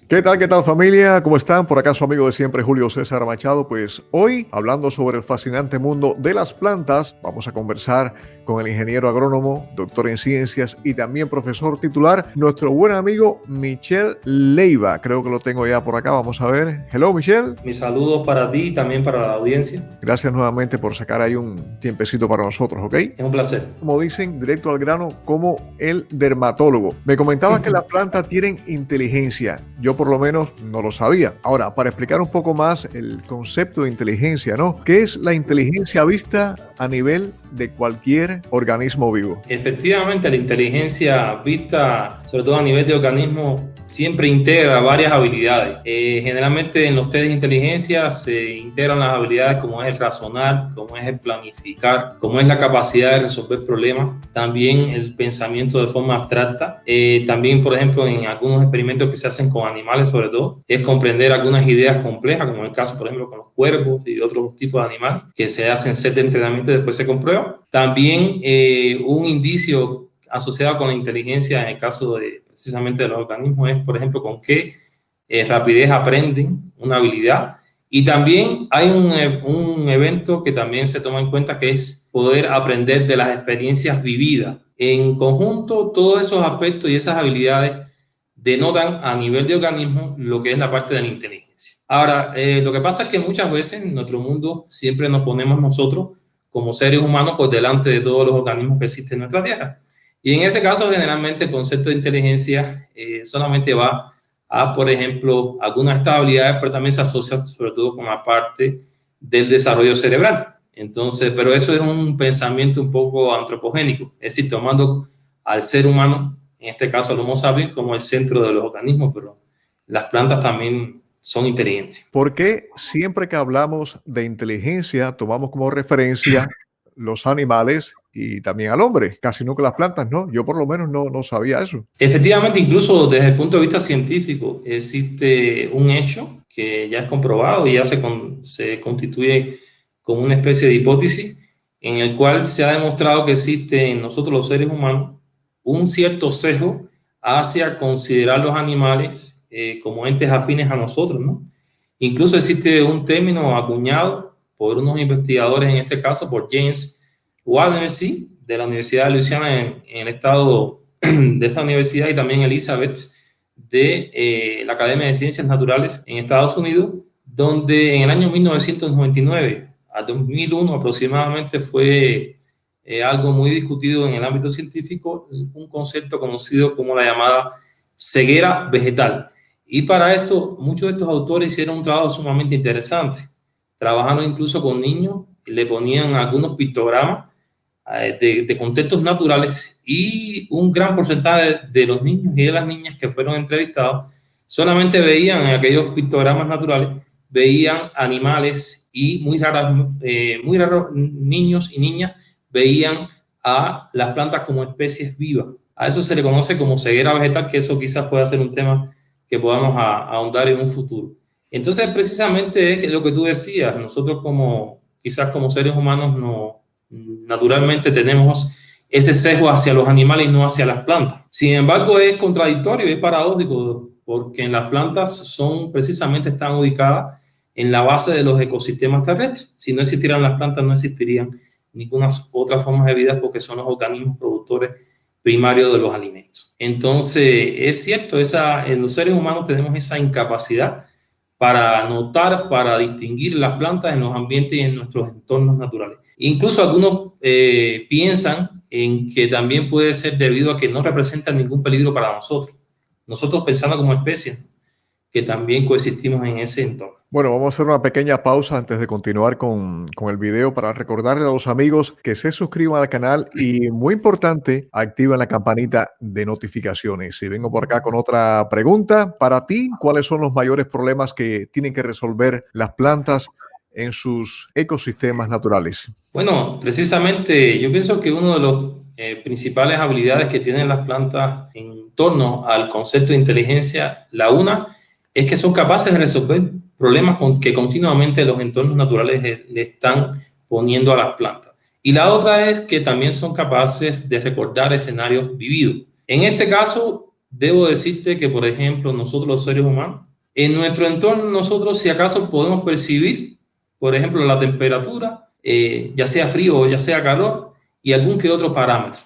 Qué tal familia? ¿Cómo están? Por acá su amigo de siempre, Julio César Machado. Pues hoy, hablando sobre el fascinante mundo de las plantas, vamos a conversar con el ingeniero agrónomo, doctor en ciencias y también profesor titular, nuestro buen amigo Michel Leiva. Creo que lo tengo ya por acá, vamos a ver. Hello, Michel. Mis saludos para ti y también para la audiencia. Gracias nuevamente por sacar ahí un tiempecito para nosotros, ¿ok? Es un placer. Como dicen, directo al grano, como el dermatólogo. Me comentabas que las plantas tienen inteligencia. Yo por lo menos no lo sabía. Ahora, para explicar un poco más el concepto de inteligencia, ¿no? ¿Qué es la inteligencia vista a nivel de cualquier organismo vivo? Efectivamente, la inteligencia vista, sobre todo a nivel de organismo, siempre integra varias habilidades. Generalmente en los test de inteligencia se integran las habilidades como es el razonar, como es el planificar, como es la capacidad de resolver problemas, también el pensamiento de forma abstracta. También, por ejemplo, en algunos experimentos que se hacen con animales, sobre todo, es comprender algunas ideas complejas, como en el caso, por ejemplo, con los cuervos y otros tipos de animales, que se hacen set de entrenamiento y después se comprueba. También un indicio asociado con la inteligencia en el caso de precisamente de los organismos es, por ejemplo, con qué rapidez aprenden una habilidad. Y también hay un evento que también se toma en cuenta, que es poder aprender de las experiencias vividas. En conjunto, todos esos aspectos y esas habilidades denotan a nivel de organismo lo que es la parte de la inteligencia. Ahora, lo que pasa es que muchas veces en nuestro mundo siempre nos ponemos nosotros como seres humanos por delante de todos los organismos que existen en nuestra Tierra. Y en ese caso, generalmente el concepto de inteligencia solamente va a, por ejemplo, algunas estabilidades, pero también se asocia sobre todo con la parte del desarrollo cerebral. Entonces, pero eso es un pensamiento un poco antropogénico, es decir, tomando al ser humano, en este caso al Homo sapiens, como el centro de los organismos, pero las plantas también son inteligentes. ¿Por qué siempre que hablamos de inteligencia tomamos como referencia los animales y también al hombre? Casi nunca las plantas, ¿no? Yo por lo menos no sabía eso. Efectivamente, incluso desde el punto de vista científico, existe un hecho que ya es comprobado y ya se constituye como una especie de hipótesis en el cual se ha demostrado que existe en nosotros los seres humanos un cierto sesgo hacia considerar los animales como entes afines a nosotros, ¿no? Incluso existe un término acuñado por unos investigadores, en este caso por James Waldersee, de la Universidad de Luisiana en el estado de esta universidad, y también Elizabeth de la Academia de Ciencias Naturales en Estados Unidos, donde en el año 1999 a 2001 aproximadamente fue algo muy discutido en el ámbito científico, un concepto conocido como la llamada ceguera vegetal. Y para esto, muchos de estos autores hicieron un trabajo sumamente interesante, trabajando incluso con niños, le ponían algunos pictogramas de contextos naturales, y un gran porcentaje de los niños y de las niñas que fueron entrevistados solamente veían en aquellos pictogramas naturales, veían animales, y muy raros niños y niñas veían a las plantas como especies vivas. A eso se le conoce como ceguera vegetal, que eso quizás pueda ser un tema que podamos ahondar en un futuro. Entonces, precisamente es lo que tú decías, nosotros quizás como seres humanos naturalmente tenemos ese sesgo hacia los animales y no hacia las plantas. Sin embargo, es contradictorio y es paradójico, porque en las plantas están ubicadas en la base de los ecosistemas terrestres. Si no existieran las plantas, no existirían ninguna otra forma de vida, porque son los organismos productores primarios de los alimentos. Entonces, es cierto, en los seres humanos tenemos esa incapacidad para notar, para distinguir las plantas en los ambientes y en nuestros entornos naturales. Incluso algunos piensan en que también puede ser debido a que no representan ningún peligro para nosotros pensando como especies, que también coexistimos en ese entorno. Bueno, vamos a hacer una pequeña pausa antes de continuar con el video para recordarle a los amigos que se suscriban al canal y, muy importante, activen la campanita de notificaciones. Y vengo por acá con otra pregunta. Para ti, ¿cuáles son los mayores problemas que tienen que resolver las plantas en sus ecosistemas naturales? Bueno, precisamente yo pienso que uno de los principales habilidades que tienen las plantas en torno al concepto de inteligencia, la una es que son capaces de resolver problemas que continuamente los entornos naturales le están poniendo a las plantas. Y la otra es que también son capaces de recordar escenarios vividos. En este caso, debo decirte que, por ejemplo, nosotros los seres humanos, en nuestro entorno, nosotros si acaso podemos percibir, por ejemplo, la temperatura, ya sea frío o ya sea calor, y algún que otro parámetro.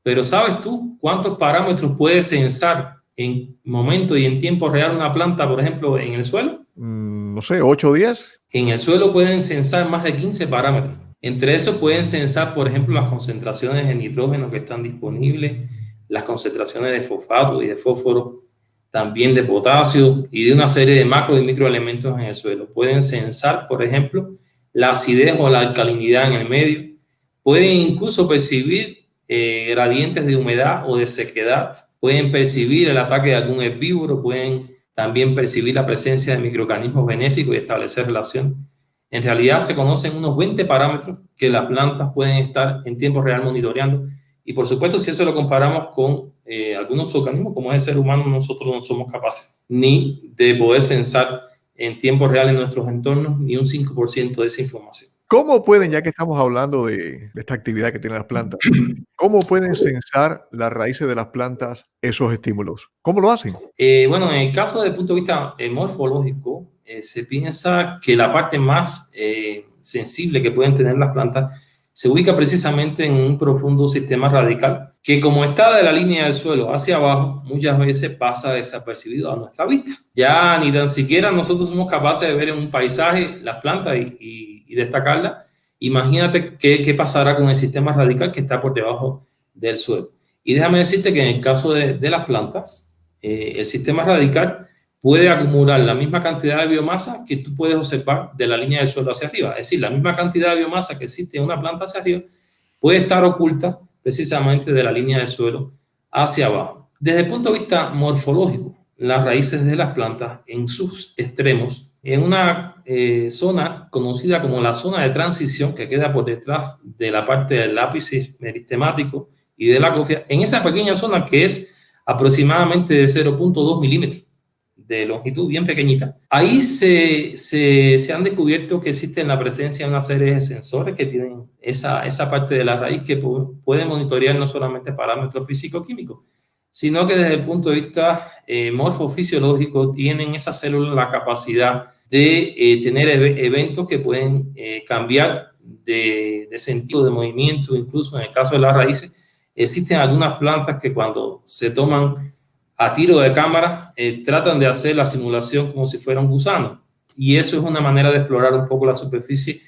Pero ¿sabes tú cuántos parámetros puede censar en momento y en tiempo real una planta, por ejemplo, en el suelo? No sé, 8 días. En el suelo pueden censar más de 15 parámetros. Entre esos pueden censar, por ejemplo, las concentraciones de nitrógeno que están disponibles, las concentraciones de fosfato y de fósforo, también de potasio y de una serie de macro y microelementos en el suelo. Pueden censar, por ejemplo, la acidez o la alcalinidad en el medio. Pueden incluso percibir gradientes de humedad o de sequedad. Pueden percibir el ataque de algún herbívoro. Pueden también percibir la presencia de microorganismos benéficos y establecer relación. En realidad se conocen unos 20 parámetros que las plantas pueden estar en tiempo real monitoreando. Y por supuesto, si eso lo comparamos con algunos organismos, como es el ser humano, nosotros no somos capaces ni de poder censar en tiempo real en nuestros entornos ni un 5% de esa información. ¿Cómo pueden, ya que estamos hablando de esta actividad que tienen las plantas, cómo pueden censar las raíces de las plantas esos estímulos? ¿Cómo lo hacen? Bueno, en el caso desde el punto de vista morfológico, se piensa que la parte más sensible que pueden tener las plantas se ubica precisamente en un profundo sistema radical que, como está de la línea del suelo hacia abajo, muchas veces pasa desapercibido a nuestra vista. Ya ni tan siquiera nosotros somos capaces de ver en un paisaje las plantas y destacarlas. Imagínate qué pasará con el sistema radical que está por debajo del suelo. Y déjame decirte que en el caso de las plantas, el sistema radical puede acumular la misma cantidad de biomasa que tú puedes observar de la línea del suelo hacia arriba. Es decir, la misma cantidad de biomasa que existe en una planta hacia arriba puede estar oculta precisamente de la línea del suelo hacia abajo. Desde el punto de vista morfológico, las raíces de las plantas en sus extremos, en una zona conocida como la zona de transición que queda por detrás de la parte del ápice meristemático y de la cofia, en esa pequeña zona que es aproximadamente de 0.2 milímetros de longitud, bien pequeñita. Ahí se han descubierto que existe la presencia de una serie de sensores que tienen esa parte de la raíz que pueden monitorear no solamente parámetros físico-químicos, sino que desde el punto de vista morfofisiológico tienen esas células la capacidad de tener eventos que pueden cambiar de sentido de movimiento. Incluso en el caso de las raíces, existen algunas plantas que cuando se toman a tiro de cámara tratan de hacer la simulación como si fuera un gusano. Y eso es una manera de explorar un poco la superficie,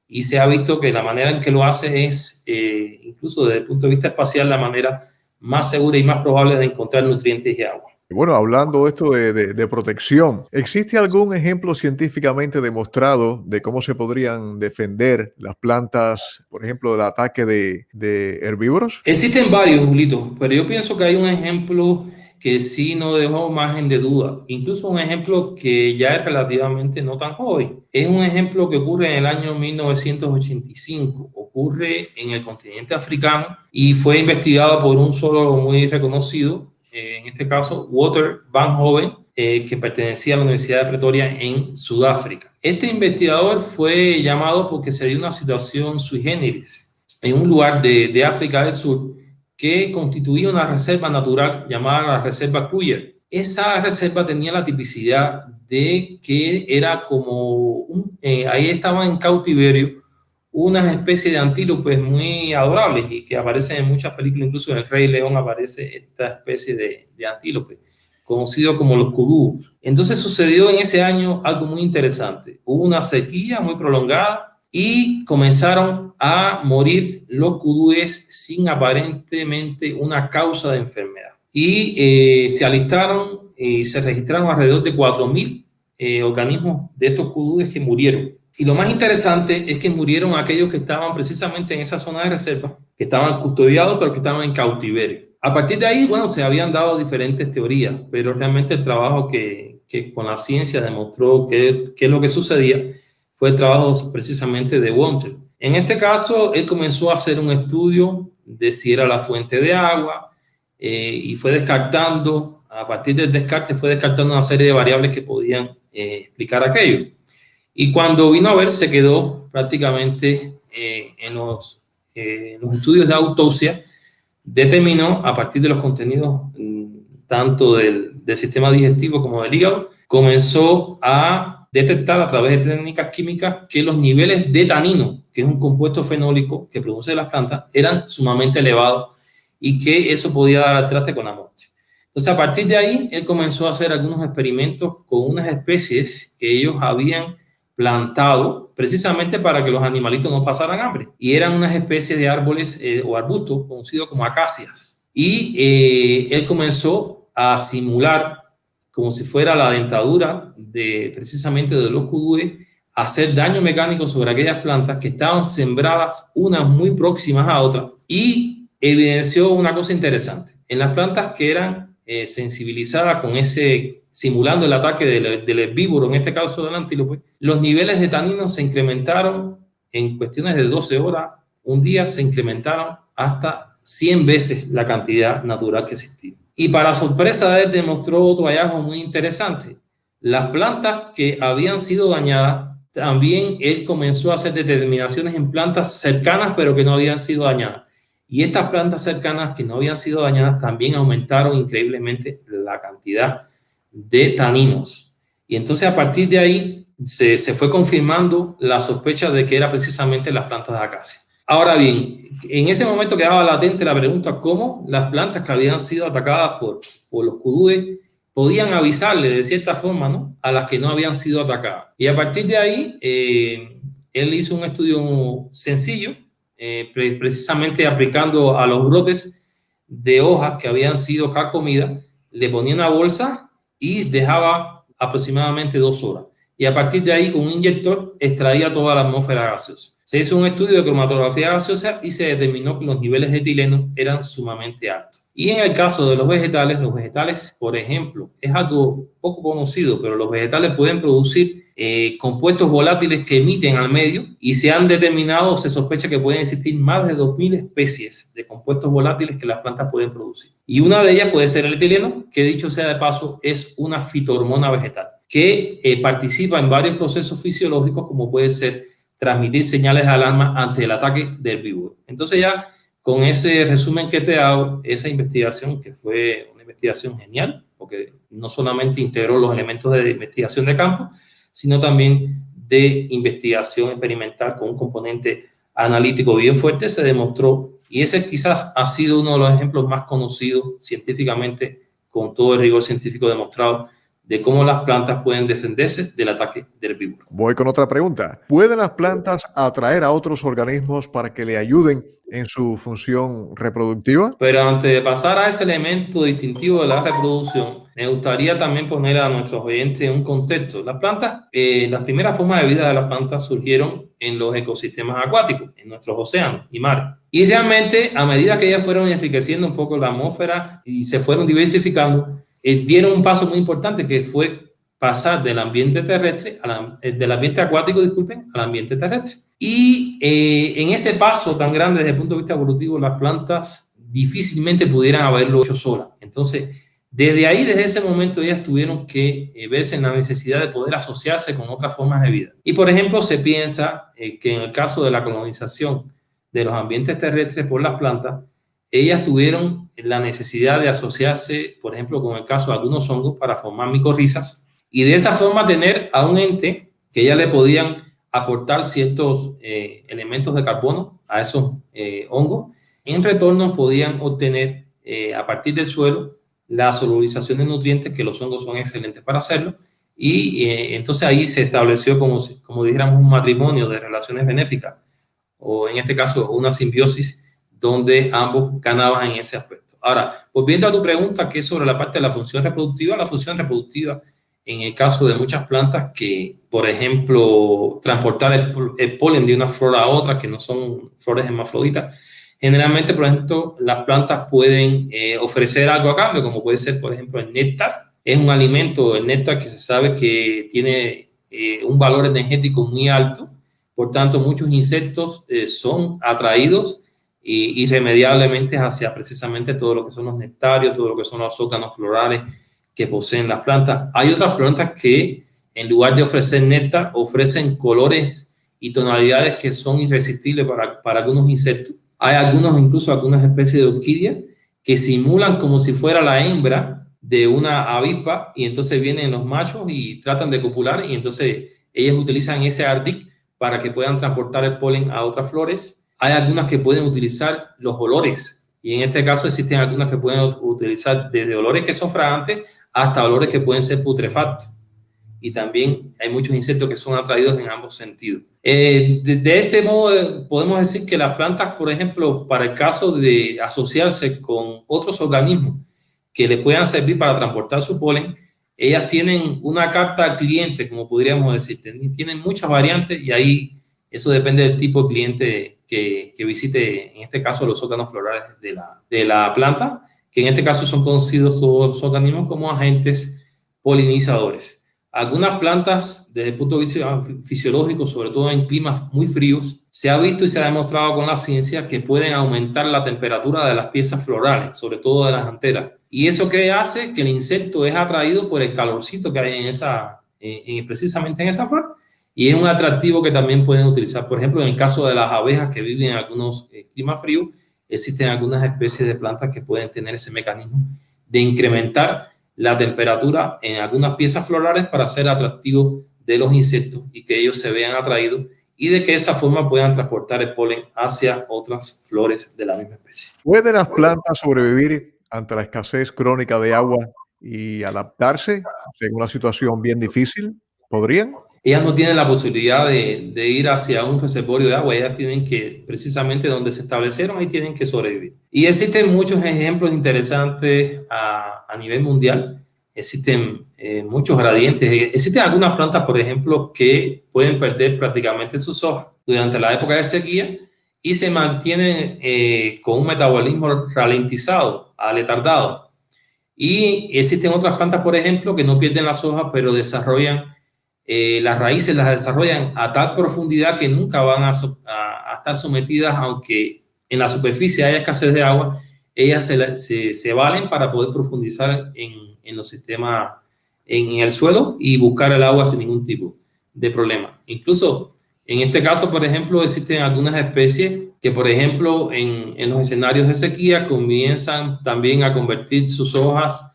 y se ha visto que la manera en que lo hace es, incluso desde el punto de vista espacial, la manera más segura y más probable de encontrar nutrientes y agua. Bueno, hablando esto de protección, ¿existe algún ejemplo científicamente demostrado de cómo se podrían defender las plantas, por ejemplo, del ataque de herbívoros? Existen varios, Julito, pero yo pienso que hay un ejemplo que sí no dejó margen de duda, incluso un ejemplo que ya es relativamente no tan joven. Es un ejemplo que ocurre en el año 1985, ocurre en el continente africano y fue investigado por un zoólogo muy reconocido, en este caso Wouter van Hoven, que pertenecía a la Universidad de Pretoria en Sudáfrica. Este investigador fue llamado porque se dio una situación sui generis en un lugar de África del Sur que constituía una reserva natural llamada la Reserva Kruger. Esa reserva tenía la tipicidad de que era como ahí estaban en cautiverio unas especies de antílopes muy adorables y que aparecen en muchas películas. Incluso en El Rey León aparece esta especie de antílope, conocido como los kudús. Entonces sucedió en ese año algo muy interesante. Hubo una sequía muy prolongada y comenzaron a morir los kudúes sin aparentemente una causa de enfermedad. Y se alistaron y se registraron alrededor de 4.000 organismos de estos kudúes que murieron. Y lo más interesante es que murieron aquellos que estaban precisamente en esa zona de reserva, que estaban custodiados pero que estaban en cautiverio. A partir de ahí, bueno, se habían dado diferentes teorías, pero realmente el trabajo que con la ciencia demostró qué es lo que sucedía fue el trabajo precisamente de Wouter. En este caso, él comenzó a hacer un estudio de si era la fuente de agua y fue descartando, a partir del descarte, fue descartando una serie de variables que podían explicar aquello. Y cuando vino a ver, se quedó prácticamente en los estudios de autopsia, determinó a partir de los contenidos tanto del sistema digestivo como del hígado, comenzó a detectar a través de técnicas químicas que los niveles de tanino, que es un compuesto fenólico que produce las plantas, eran sumamente elevados y que eso podía dar al traste con la muerte. Entonces, a partir de ahí, él comenzó a hacer algunos experimentos con unas especies que ellos habían plantado precisamente para que los animalitos no pasaran hambre. Y eran unas especies de árboles o arbustos conocidos como acacias. Y él comenzó a simular como si fuera la dentadura precisamente de los cudúes, hacer daño mecánico sobre aquellas plantas que estaban sembradas unas muy próximas a otras, y evidenció una cosa interesante. En las plantas que eran sensibilizadas con simulando el ataque del herbívoro, en este caso del antílope, los niveles de taninos se incrementaron en cuestiones de 12 horas, un día se incrementaron hasta 100 veces la cantidad natural que existía. Y para sorpresa de él, demostró otro hallazgo muy interesante. Las plantas que habían sido dañadas, también él comenzó a hacer determinaciones en plantas cercanas pero que no habían sido dañadas. Y estas plantas cercanas que no habían sido dañadas también aumentaron increíblemente la cantidad de taninos. Y entonces a partir de ahí se fue confirmando la sospecha de que era precisamente las plantas de acacia. Ahora bien, en ese momento quedaba latente la pregunta cómo las plantas que habían sido atacadas por los cudúes podían avisarle de cierta forma, ¿no?, a las que no habían sido atacadas. Y a partir de ahí, él hizo un estudio sencillo, precisamente aplicando a los brotes de hojas que habían sido carcomidas, le ponía una bolsa y dejaba aproximadamente 2 horas. Y a partir de ahí, con un inyector, extraía toda la atmósfera gaseosa. Se hizo un estudio de cromatografía gaseosa y se determinó que los niveles de etileno eran sumamente altos. Y en el caso de los vegetales, por ejemplo, es algo poco conocido, pero los vegetales pueden producir compuestos volátiles que emiten al medio, y se han determinado, se sospecha que pueden existir más de 2000 especies de compuestos volátiles que las plantas pueden producir. Y una de ellas puede ser el etileno, que dicho sea de paso, es una fitohormona vegetal que participa en varios procesos fisiológicos, como puede ser transmitir señales de alarma ante el ataque del herbívoro. Entonces ya con ese resumen que te hago, esa investigación, que fue una investigación genial, porque no solamente integró los elementos de investigación de campo, sino también de investigación experimental con un componente analítico bien fuerte, se demostró, y ese quizás ha sido uno de los ejemplos más conocidos científicamente, con todo el rigor científico demostrado, de cómo las plantas pueden defenderse del ataque del herbívoro. Voy con otra pregunta. ¿Pueden las plantas atraer a otros organismos para que le ayuden en su función reproductiva? Pero antes de pasar a ese elemento distintivo de la reproducción, me gustaría también poner a nuestros oyentes en un contexto. Las plantas, las primeras formas de vida de las plantas surgieron en los ecosistemas acuáticos, en nuestros océanos y mares. Y realmente, a medida que ellas fueron enriqueciendo un poco la atmósfera y se fueron diversificando, dieron un paso muy importante, que fue pasar del ambiente terrestre, del ambiente acuático, disculpen, al ambiente terrestre. Y en ese paso tan grande desde el punto de vista evolutivo, las plantas difícilmente pudieran haberlo hecho solas. Entonces, desde ese momento, ellas tuvieron que verse en la necesidad de poder asociarse con otras formas de vida. Y, por ejemplo, se piensa que en el caso de la colonización de los ambientes terrestres por las plantas, ellas tuvieron la necesidad de asociarse, por ejemplo, con el caso de algunos hongos, para formar micorrizas, y de esa forma tener a un ente que ellas le podían aportar ciertos elementos de carbono a esos hongos. En retorno podían obtener a partir del suelo la solubilización de nutrientes, que los hongos son excelentes para hacerlo, y entonces ahí se estableció como dijéramos un matrimonio de relaciones benéficas, o en este caso una simbiosis, donde ambos ganaban en ese aspecto. Ahora, volviendo a tu pregunta, que es sobre la parte de la función reproductiva en el caso de muchas plantas que, por ejemplo, transportar el polen de una flor a otra, que no son flores hermafroditas, generalmente, por ejemplo, las plantas pueden ofrecer algo a cambio, como puede ser, por ejemplo, el néctar. Es un alimento, el néctar, que se sabe que tiene un valor energético muy alto. Por tanto, muchos insectos son atraídos irremediablemente hacia precisamente todo lo que son los nectarios, todo lo que son los órganos florales que poseen las plantas. Hay otras plantas que, en lugar de ofrecer néctar, ofrecen colores y tonalidades que son irresistibles para algunos insectos. Hay incluso algunas especies de orquídeas que simulan como si fuera la hembra de una avispa y entonces vienen los machos y tratan de copular y entonces ellas utilizan ese ardid para que puedan transportar el polen a otras flores. Hay algunas que pueden utilizar los olores y en este caso existen algunas que pueden utilizar desde olores que son fragantes hasta olores que pueden ser putrefactos. Y también hay muchos insectos que son atraídos en ambos sentidos. De este modo podemos decir que las plantas, por ejemplo, para el caso de asociarse con otros organismos que les puedan servir para transportar su polen, ellas tienen una carta al cliente, como podríamos decir, tienen muchas variantes y ahí eso depende del tipo de cliente que visite, en este caso los órganos florales de la planta, que en este caso son conocidos todos los organismos como agentes polinizadores. Algunas plantas, desde el punto de vista fisiológico, sobre todo en climas muy fríos, se ha visto y se ha demostrado con la ciencia que pueden aumentar la temperatura de las piezas florales, sobre todo de las anteras. ¿Y eso qué hace? Que el insecto es atraído por el calorcito que hay precisamente en esa flor, y es un atractivo que también pueden utilizar. Por ejemplo, en el caso de las abejas que viven en algunos climas fríos, existen algunas especies de plantas que pueden tener ese mecanismo de incrementar la temperatura en algunas piezas florales para ser atractivo de los insectos y que ellos se vean atraídos y de que de esa forma puedan transportar el polen hacia otras flores de la misma especie. ¿Pueden las plantas sobrevivir ante la escasez crónica de agua y adaptarse en una situación bien difícil? ¿Podrían? Ellas no tienen la posibilidad de ir hacia un reservorio de agua, ellas tienen que, precisamente donde se establecieron, ahí tienen que sobrevivir. Y existen muchos ejemplos interesantes a nivel mundial, existen muchos gradientes, existen algunas plantas, por ejemplo, que pueden perder prácticamente sus hojas durante la época de sequía y se mantienen con un metabolismo ralentizado, aletardado. Y existen otras plantas, por ejemplo, que no pierden las hojas, pero desarrollan las raíces las desarrollan a tal profundidad que nunca van a estar sometidas, aunque en la superficie haya escasez de agua, ellas se valen para poder profundizar en los sistemas, en el suelo y buscar el agua sin ningún tipo de problema. Incluso en este caso, por ejemplo, existen algunas especies que, por ejemplo, en los escenarios de sequía comienzan también a convertir sus hojas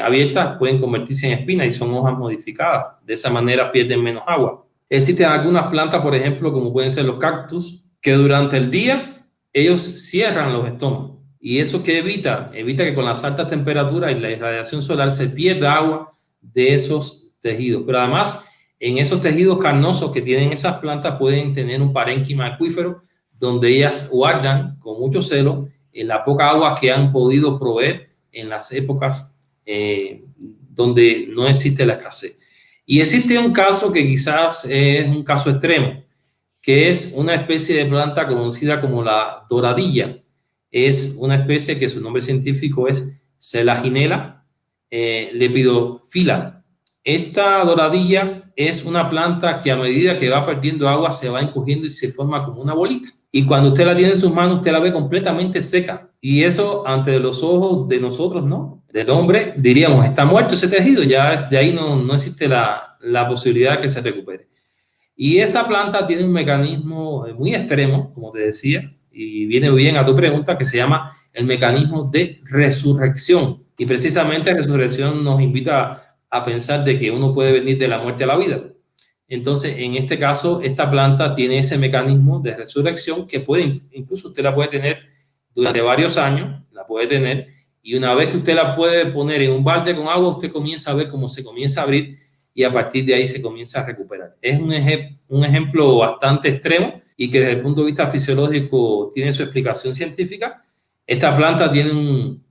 abiertas, pueden convertirse en espinas y son hojas modificadas. De esa manera pierden menos agua. Existen algunas plantas, por ejemplo, como pueden ser los cactus, que durante el día ellos cierran los estómagos. ¿Y eso qué evita? Evita que con las altas temperaturas y la irradiación solar se pierda agua de esos tejidos. Pero además, en esos tejidos carnosos que tienen esas plantas pueden tener un parénquima acuífero donde ellas guardan con mucho celo la poca agua que han podido proveer en las épocas donde no existe la escasez. Y existe un caso que quizás es un caso extremo, que es una especie de planta conocida como la doradilla. Es una especie que su nombre científico es Selaginella lepidophylla. Esta doradilla es una planta que a medida que va perdiendo agua se va encogiendo y se forma como una bolita. Y cuando usted la tiene en sus manos, usted la ve completamente seca. Y eso ante los ojos de nosotros, ¿no? Del hombre, diríamos, está muerto ese tejido, ya de ahí no existe la posibilidad de que se recupere. Y esa planta tiene un mecanismo muy extremo, como te decía, y viene bien a tu pregunta, que se llama el mecanismo de resurrección. Y precisamente la resurrección nos invita a pensar de que uno puede venir de la muerte a la vida. Entonces, en este caso, esta planta tiene ese mecanismo de resurrección que puede, incluso usted la puede tener durante varios años, la puede tener, y una vez que usted la puede poner en un balde con agua, usted comienza a ver cómo se comienza a abrir y a partir de ahí se comienza a recuperar. Es un ejemplo bastante extremo y que desde el punto de vista fisiológico tiene su explicación científica. Esta planta tiene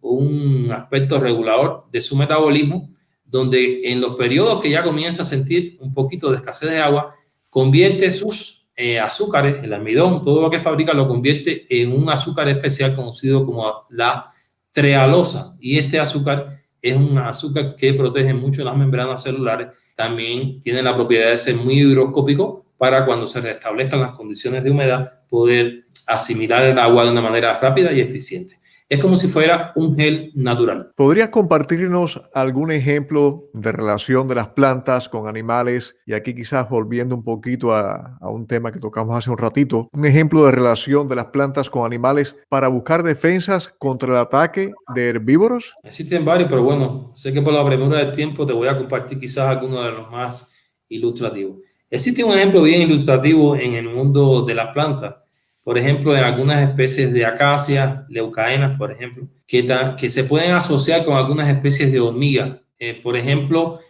un aspecto regulador de su metabolismo, donde en los periodos que ya comienza a sentir un poquito de escasez de agua, convierte sus azúcares, el almidón, todo lo que fabrica lo convierte en un azúcar especial conocido como la trealosa. Y este azúcar es un azúcar que protege mucho las membranas celulares. También tiene la propiedad de ser muy higroscópico para cuando se restablezcan las condiciones de humedad poder asimilar el agua de una manera rápida y eficiente. Es como si fuera un gel natural. ¿Podrías compartirnos algún ejemplo de relación de las plantas con animales? Y aquí quizás volviendo un poquito a un tema que tocamos hace un ratito, un ejemplo de relación de las plantas con animales para buscar defensas contra el ataque de herbívoros. Existen varios, pero bueno, sé que por la premura del tiempo te voy a compartir quizás algunos de los más ilustrativos. Existe un ejemplo bien ilustrativo en el mundo de las plantas. Por ejemplo, en algunas especies de acacias, leucaenas, por ejemplo, que se pueden asociar con algunas especies de hormigas. Por ejemplo,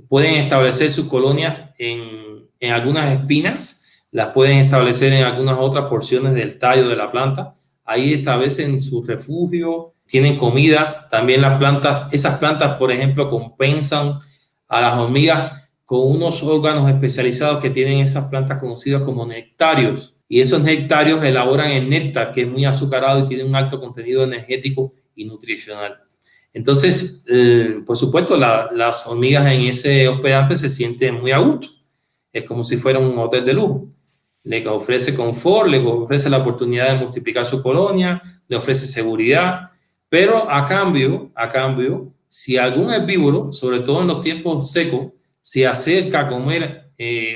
pueden establecer sus colonias en algunas espinas, las pueden establecer en algunas otras porciones del tallo de la planta. Ahí establecen su refugio, tienen comida. También las plantas, esas plantas, por ejemplo, compensan a las hormigas con unos órganos especializados que tienen esas plantas conocidas como nectarios. Y esos nectarios elaboran el néctar, que es muy azucarado y tiene un alto contenido energético y nutricional. Entonces, por supuesto, las hormigas en ese hospedante se sienten muy a gusto. Es como si fuera un hotel de lujo. Le ofrece confort, le ofrece la oportunidad de multiplicar su colonia, le ofrece seguridad, pero a cambio, si algún herbívoro, sobre todo en los tiempos secos, se acerca a comer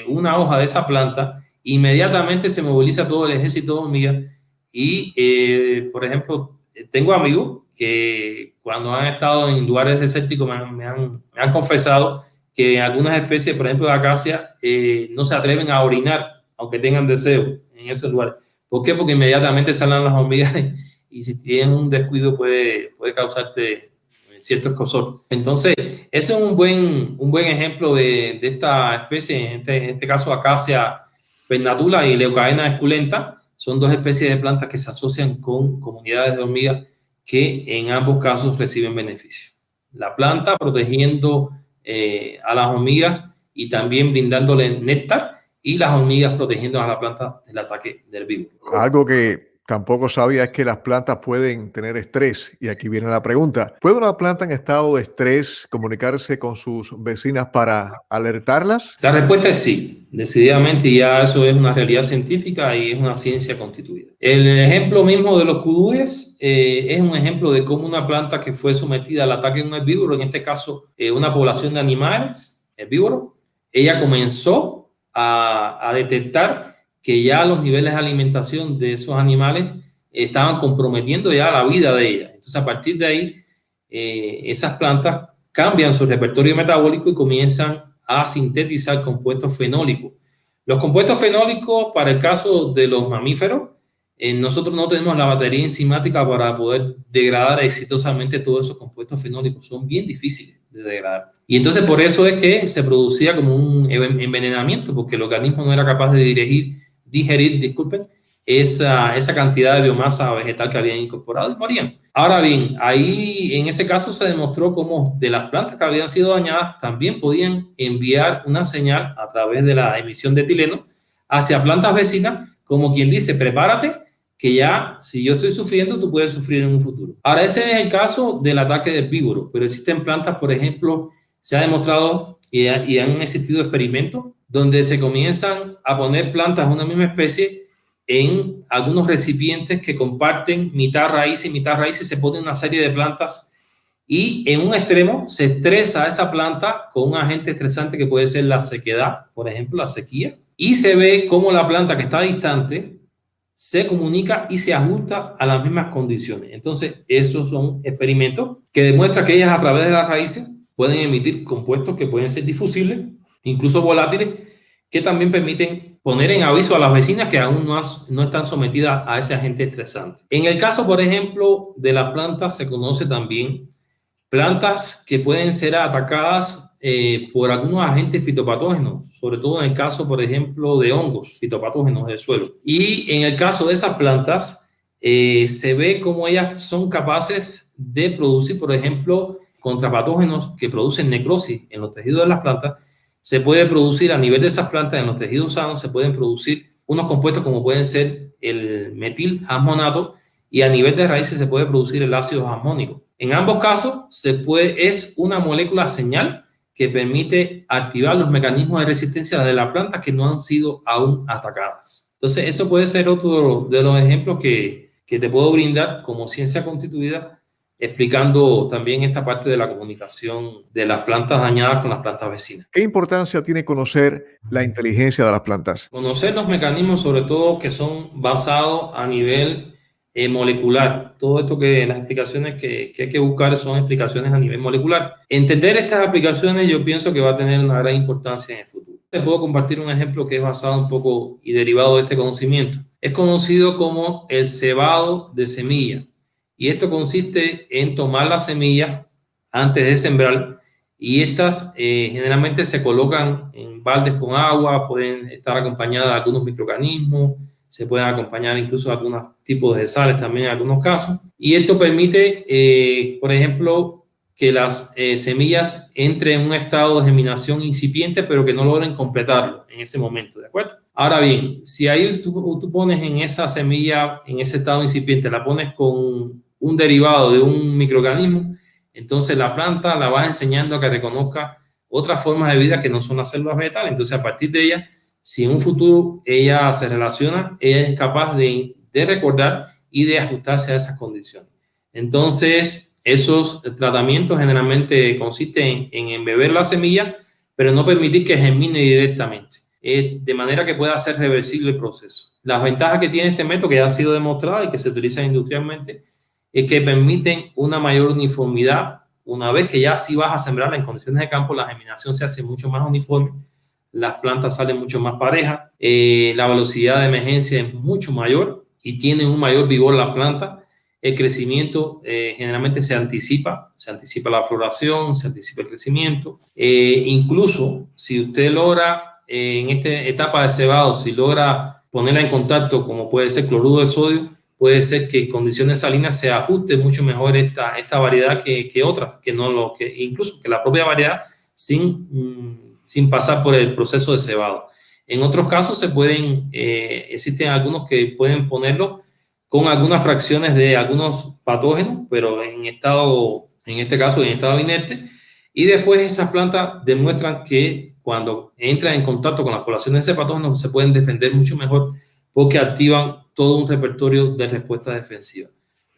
una hoja de esa planta, inmediatamente se moviliza todo el ejército de hormigas y, por ejemplo, tengo amigos que cuando han estado en lugares desérticos me han confesado que algunas especies, por ejemplo de acacia, no se atreven a orinar, aunque tengan deseo en esos lugares. ¿Por qué? Porque inmediatamente salen las hormigas y si tienen un descuido puede causarte cierto escozor. Entonces, ese es un buen ejemplo de esta especie, en este caso acacia pernatula y leucaena esculenta. Son dos especies de plantas que se asocian con comunidades de hormigas que en ambos casos reciben beneficios. La planta protegiendo a las hormigas y también brindándole néctar, y las hormigas protegiendo a la planta del ataque del herbívoro. Algo que tampoco sabía es que las plantas pueden tener estrés. Y aquí viene la pregunta. ¿Puede una planta en estado de estrés comunicarse con sus vecinas para alertarlas? La respuesta es sí, decididamente, ya eso es una realidad científica y es una ciencia constituida. El ejemplo mismo de los cudúes es un ejemplo de cómo una planta que fue sometida al ataque de un herbívoro, en este caso una población de animales herbívoros, ella comenzó a detectar que ya los niveles de alimentación de esos animales estaban comprometiendo ya la vida de ella. Entonces, a partir de ahí, esas plantas cambian su repertorio metabólico y comienzan a sintetizar compuestos fenólicos. Los compuestos fenólicos, para el caso de los mamíferos, nosotros no tenemos la batería enzimática para poder degradar exitosamente todos esos compuestos fenólicos. Son bien difíciles de degradar. Y entonces por eso es que se producía como un envenenamiento, porque el organismo no era capaz de digerir, esa cantidad de biomasa vegetal que habían incorporado y morían. Ahora bien, ahí en ese caso se demostró cómo de las plantas que habían sido dañadas también podían enviar una señal a través de la emisión de etileno hacia plantas vecinas, como quien dice, prepárate, que ya si yo estoy sufriendo, tú puedes sufrir en un futuro. Ahora, ese es el caso del ataque del herbívoro, pero existen plantas, por ejemplo, se ha demostrado y han existido experimentos donde se comienzan a poner plantas de una misma especie en algunos recipientes que comparten mitad raíz y se pone una serie de plantas y en un extremo se estresa a esa planta con un agente estresante que puede ser la sequedad, por ejemplo, la sequía, y se ve cómo la planta que está distante se comunica y se ajusta a las mismas condiciones. Entonces, esos son experimentos que demuestran que ellas a través de las raíces pueden emitir compuestos que pueden ser difusibles, incluso volátiles, que también permiten poner en aviso a las vecinas que aún no están sometidas a ese agente estresante. En el caso, por ejemplo, de las plantas, se conoce también plantas que pueden ser atacadas por algunos agentes fitopatógenos, sobre todo en el caso, por ejemplo, de hongos fitopatógenos del suelo. Y en el caso de esas plantas, se ve cómo ellas son capaces de producir, por ejemplo, contrapatógenos que producen necrosis en los tejidos de las plantas. Se puede producir a nivel de esas plantas, en los tejidos sanos, se pueden producir unos compuestos como pueden ser el metilhasmonato, y a nivel de raíces se puede producir el ácido jasmónico. En ambos casos es una molécula señal que permite activar los mecanismos de resistencia de la planta que no han sido aún atacadas. Entonces, eso puede ser otro de los ejemplos que que te puedo brindar como ciencia constituida, explicando también esta parte de la comunicación de las plantas dañadas con las plantas vecinas. ¿Qué importancia tiene conocer la inteligencia de las plantas? Conocer los mecanismos, sobre todo, que son basados a nivel molecular. Todo esto que las explicaciones que hay que buscar son explicaciones a nivel molecular. Entender estas aplicaciones yo pienso que va a tener una gran importancia en el futuro. Te puedo compartir un ejemplo que es basado un poco y derivado de este conocimiento. Es conocido como el cebado de semilla. Y esto consiste en tomar las semillas antes de sembrar y estas generalmente se colocan en baldes con agua, pueden estar acompañadas de algunos microorganismos, se pueden acompañar incluso de algunos tipos de sales también en algunos casos. Y esto permite, por ejemplo, que las semillas entren en un estado de germinación incipiente, pero que no logren completarlo en ese momento, ¿de acuerdo? Ahora bien, si ahí tú pones en esa semilla, en ese estado incipiente, la pones con un derivado de un microorganismo, entonces la planta la va enseñando a que reconozca otras formas de vida que no son las células vegetales. Entonces, a partir de ella, si en un futuro ella se relaciona, ella es capaz de recordar y de ajustarse a esas condiciones. Entonces, esos tratamientos generalmente consisten en embeber la semilla, pero no permitir que germine directamente, de manera que pueda ser reversible el proceso. Las ventajas que tiene este método, que ya han sido demostradas y que se utilizan industrialmente, es que permiten una mayor uniformidad. Una vez que ya sí vas a sembrarla en condiciones de campo, la germinación se hace mucho más uniforme, las plantas salen mucho más parejas, la velocidad de emergencia es mucho mayor y tiene un mayor vigor la planta. El crecimiento generalmente se anticipa la floración, se anticipa el crecimiento. Incluso si usted logra en esta etapa de cebado, si logra ponerla en contacto, como puede ser cloruro de sodio, puede ser que en condiciones salinas se ajuste mucho mejor esta variedad que otras, incluso que la propia variedad sin pasar por el proceso de cebado. En otros casos existen algunos que pueden ponerlo con algunas fracciones de algunos patógenos, pero en este caso en estado inerte, y después esas plantas demuestran que cuando entran en contacto con las poblaciones de ese patógeno se pueden defender mucho mejor porque activan todo un repertorio de respuesta defensiva.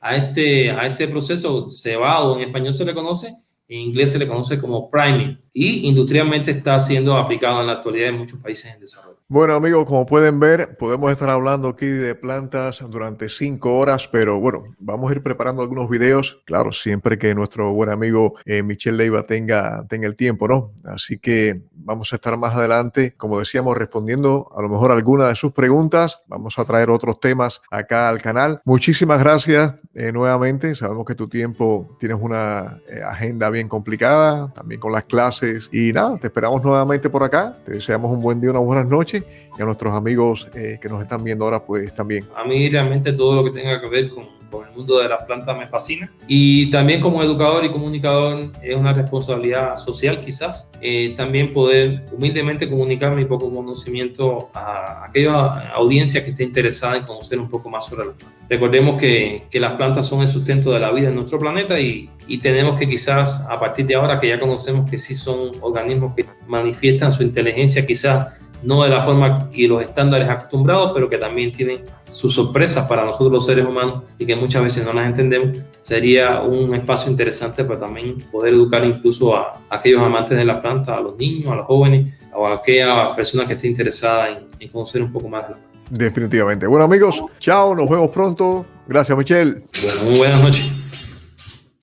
A este proceso cebado en español se le conoce, en inglés se le conoce como priming y industrialmente está siendo aplicado en la actualidad en muchos países en desarrollo. Bueno, amigos, como pueden ver, podemos estar hablando aquí de plantas durante 5 horas, pero bueno, vamos a ir preparando algunos videos, claro, siempre que nuestro buen amigo Michel Leiva tenga el tiempo, ¿no? Así que vamos a estar más adelante, como decíamos, respondiendo a lo mejor alguna de sus preguntas. Vamos a traer otros temas acá al canal. Muchísimas gracias nuevamente. Sabemos que tu tiempo tienes una agenda bien complicada, también con las clases. Y nada, te esperamos nuevamente por acá. Te deseamos un buen día, unas buenas noches. Y a nuestros amigos que nos están viendo ahora, pues también. A mí realmente todo lo que tenga que ver con el mundo de las plantas me fascina. Y también como educador y comunicador es una responsabilidad social quizás. También poder humildemente comunicar mi poco conocimiento a aquella audiencia que esté interesada en conocer un poco más sobre las plantas. Recordemos que las plantas son el sustento de la vida en nuestro planeta y tenemos que quizás a partir de ahora que ya conocemos que sí son organismos que manifiestan su inteligencia quizás no de la forma y los estándares acostumbrados, pero que también tienen sus sorpresas para nosotros los seres humanos y que muchas veces no las entendemos, sería un espacio interesante para también poder educar incluso a aquellos amantes de la planta, a los niños, a los jóvenes o a aquella persona que esté interesada en conocer un poco más de la planta. Definitivamente. Bueno, amigos, chao, nos vemos pronto. Gracias, Michel. Bueno, muy buenas noches.